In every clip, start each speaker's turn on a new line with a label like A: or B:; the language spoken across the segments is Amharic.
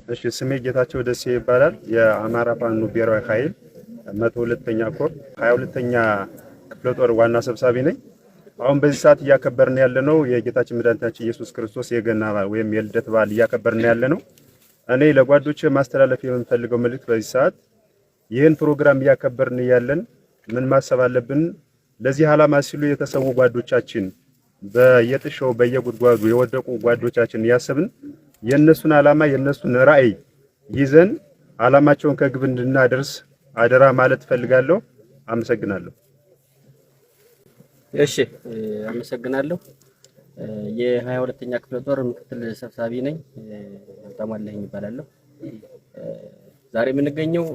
A: እሺ ስሜ ጌታቸው ደሴ ይባላል። የአማራ ፋኖ ብሔራዊ ኃይል 102ኛ ኮር 22ኛ ክፍለ ጦር ዋና ሰብሳቢ ነኝ። አሁን በዚህ ሰዓት እያከበርን ያለነው የጌታችን መድኃኒታችን ኢየሱስ ክርስቶስ የገና ወይም የልደት በዓል እያከበርን ያለነው። እኔ ለጓዶቼ ማስተላለፍ የምፈልገው መልእክት በዚህ ሰዓት ይህን ፕሮግራም እያከበርን ያለን ምን ማሰብ አለብን? ለዚህ ዓላማ ሲሉ የተሰዉ ጓዶቻችን በየጥሻው በየጉድጓዱ የወደቁ ጓዶቻችን ያሰብን የነሱን ዓላማ የነሱን ራዕይ ይዘን ዓላማቸውን ከግብ እንድናደርስ አደራ ማለት ፈልጋለሁ። አመሰግናለሁ።
B: እሺ አመሰግናለሁ። የ22ኛ ክፍለ ጦር ምክትል ሰብሳቢ ነኝ። ተሟላኝ ይባላል። ዛሬ የምንገኘው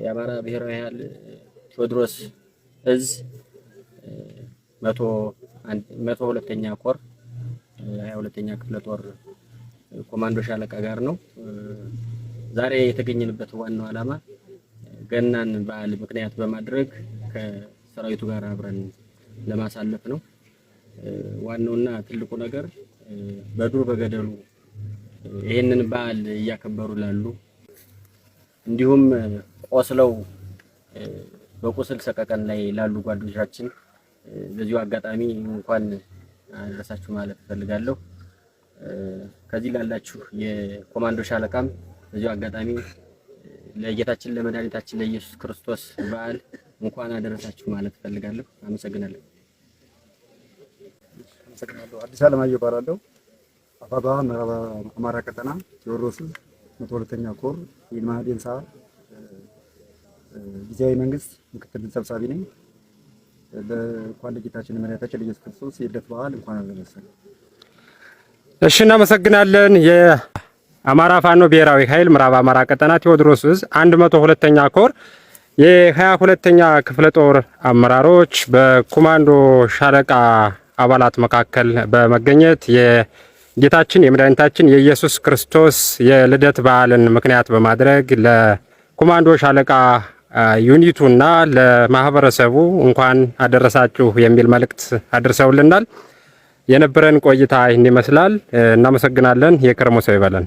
B: የአማራ ብሔራዊ ኃይል ቴዎድሮስ እዝ 102ኛ ኮር 22ኛ ክፍለ ጦር ኮማንዶ ሻለቃ ጋር ነው። ዛሬ የተገኘንበት ዋናው ዓላማ ገናን በዓል ምክንያት በማድረግ ከሰራዊቱ ጋር አብረን ለማሳለፍ ነው። ዋናውና ትልቁ ነገር በዱር በገደሉ ይሄንን በዓል እያከበሩ ላሉ እንዲሁም ቆስለው በቁስል ሰቀቀን ላይ ላሉ ጓዶቻችን በዚሁ አጋጣሚ እንኳን አደረሳችሁ ማለት ፈልጋለሁ። ከዚህ ላላችሁ የኮማንዶ ሻለቃም በዚሁ አጋጣሚ ለጌታችን ለመድኃኒታችን ለኢየሱስ ክርስቶስ በዓል እንኳን አደረሳችሁ ማለት ፈልጋለሁ። አመሰግናለሁ።
C: አዲስ አለማየሁ እባላለሁ። አፋባ ምዕራብ አማራ ቀጠና ቴዎድሮስ 102ኛ ኮር የማህዴንሳ ጊዜያዊ መንግስት ምክትል ሰብሳቢ ነኝ። ለእንኳን ለጌታችን ለመድኃኒታችን ለኢየሱስ ክርስቶስ የልደት በዓል እንኳን አደረሰን።
D: እሺ እናመሰግናለን። የአማራ ፋኖ ብሔራዊ ኃይል ምዕራብ አማራ ቀጠና ቴዎድሮስ እዝ 102ኛ ኮር የ22ኛ ክፍለ ጦር አመራሮች በኮማንዶ ሻለቃ አባላት መካከል በመገኘት የጌታችን የመድኃኒታችን የኢየሱስ ክርስቶስ የልደት በዓልን ምክንያት በማድረግ ለኮማንዶ ሻለቃ ዩኒቱና ለማህበረሰቡ እንኳን አደረሳችሁ የሚል መልእክት አድርሰውልናል። የነበረን ቆይታ ይህን ይመስላል። እናመሰግናለን። የከረሞ ሰው ይበለን።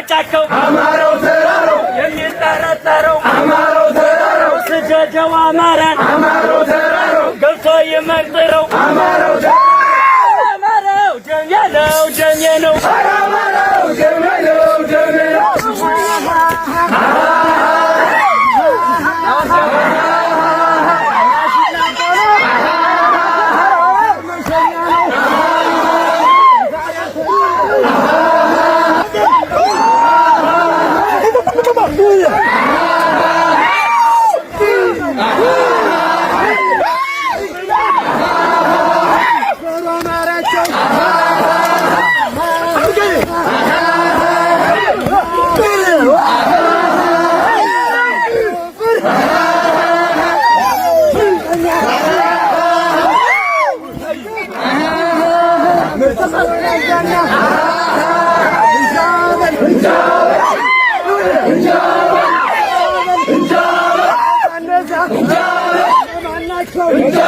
E: ጫካው አማራው ተራራው የሚጠራጠረው አማራው ተራራው ስጃጃው አማራን አማራው ተራራው ገብቶ ይመጥረው አማራው ተራራው አማራው ጀኛለው ጀኛለው አማራው ጀኛለው ጀኛለው Enjoy!